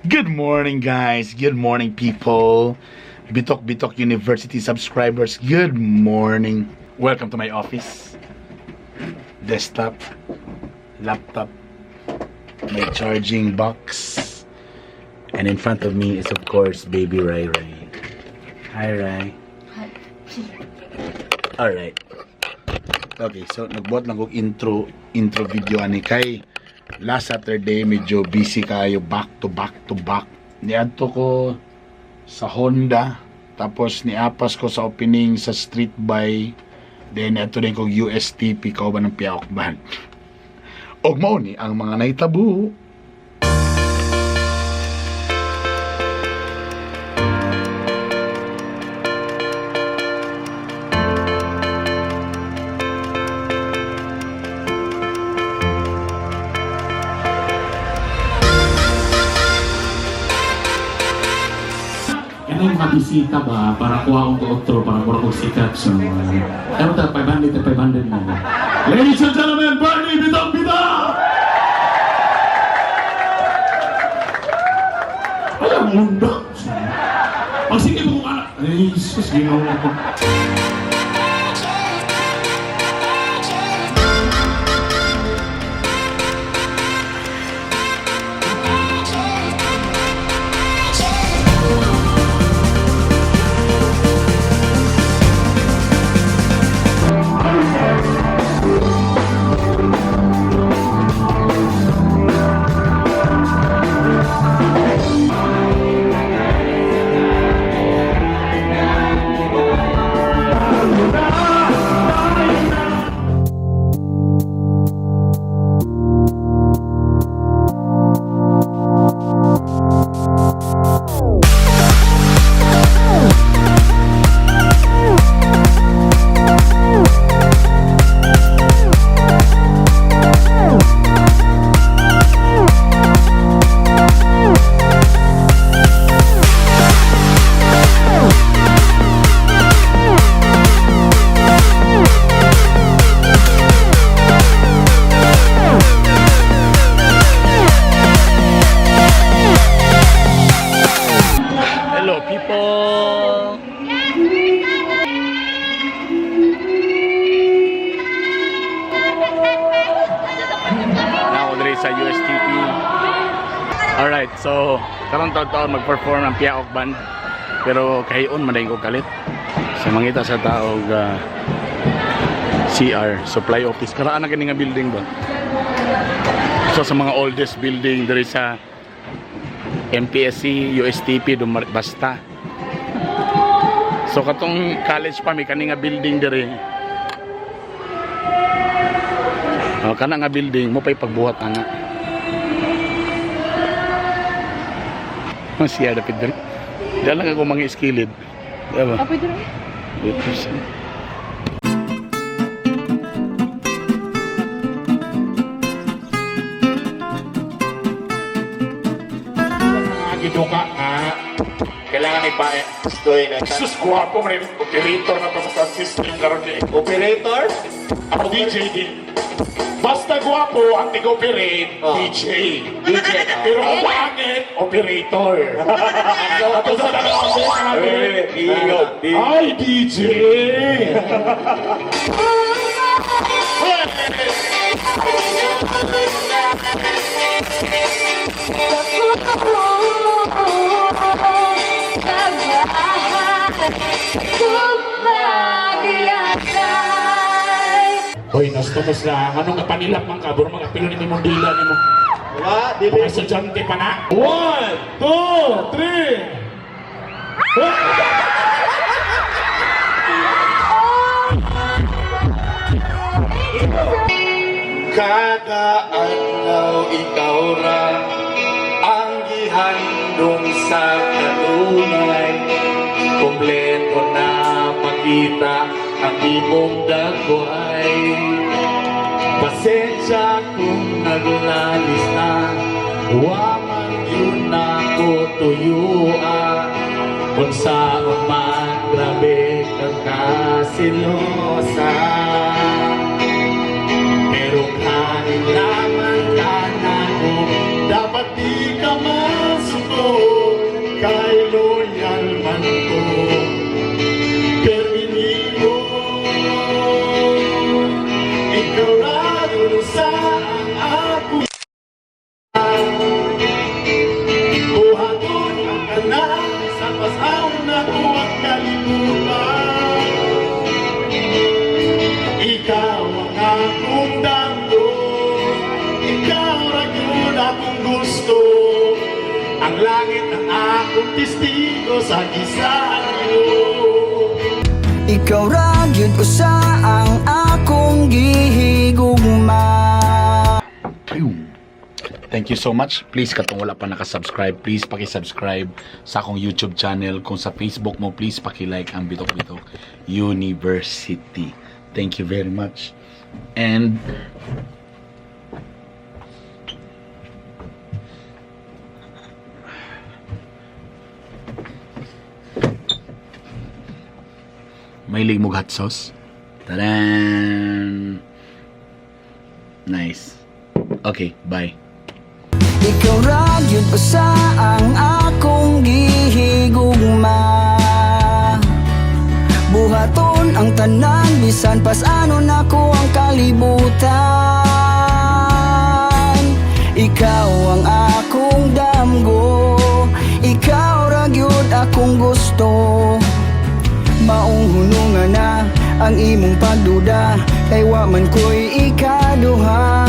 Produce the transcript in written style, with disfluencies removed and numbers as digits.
Good morning, guys. Good morning, people. Bitok University subscribers. Good morning. Welcome to my office. Desktop, laptop, my charging box, and in front of me is, of course, baby Rai Rai. Hi, Rai. Hi. Alright. Okay, so nagbuhat lang kong intro video ani kay last Saturday medyo busy kayo back to back. Niadto ko sa Honda, tapos niapas ko sa opening sa Streetby, then ato din kong Ustp kauban ng Piaokban. Og mao ni ang mga naitabo. Ano yung mabisita ba para kuha akong outro para kuha akong sikat so ano ta 500 na ladies and gentlemen, Barney Bitang-Bita! Alam mundo ang sige mo anak ay Jesus ginawa ko. Sa Ustp. Alright, so karon taon mag-perform ang Piaok Band, pero kayon madayon ko kalit sa mangita sa taog CR supply office karaan na kini nga building ba, so sa mga oldest building diri sa MPSC Ustp basta. So katong college pa may kani nga building diri. Kana nga building mo pa'y pagbuhat nga. Siya dapat dali. Diyan lang ako mga iskilid. Diba? Apa itu? Giduka ka. Kailangan ipain. Gustoy na. Sus, guwapo mo rin. Operator na to sa system karon ni. Operator? Ako DJ din. Basta guwapo ang tig-operate, DJ. Pero ang pangit, operator. Ito sa dalawang buwan namin. Ay, DJ! Hoy, nastomos na. Anong kapanilap man ka? Buro mga pilo ni Mundila ni mo. Wala, dili. Mga estudyante pa na. 1, 2, 3. Kada araw ikaw ra ang gihandong sa kanunay. Kompleto na makita ang imong dagway. Pasensya kung naglalabis na, waman yun ako tuyuan. Kung saan man grabe kang kasilosa, pero kanin lamang ka na ko, dapat di ka masuko. testigo sa gisayo. Ikaw ra gyud usa ang akong gihigugma. Thank you so much. Please, katong wala pa nakasubscribe, please paki-subscribe sa akong YouTube channel. Kung sa Facebook mo, please paki-like ang Bitok Bitok University. Thank you very much. And may ligmog hot sauce. Tadan! Nice. Okay, bye. Ikaw ra gyud usa ang akong gihigugma. Buhaton ang tanan bisan pas ano nako ang kalibutan. Ikaw ang akong damgo, ikaw ra gyud akong gusto. Maong hunungan na ang imong pagduda, kay wa man ko'y ikaduha.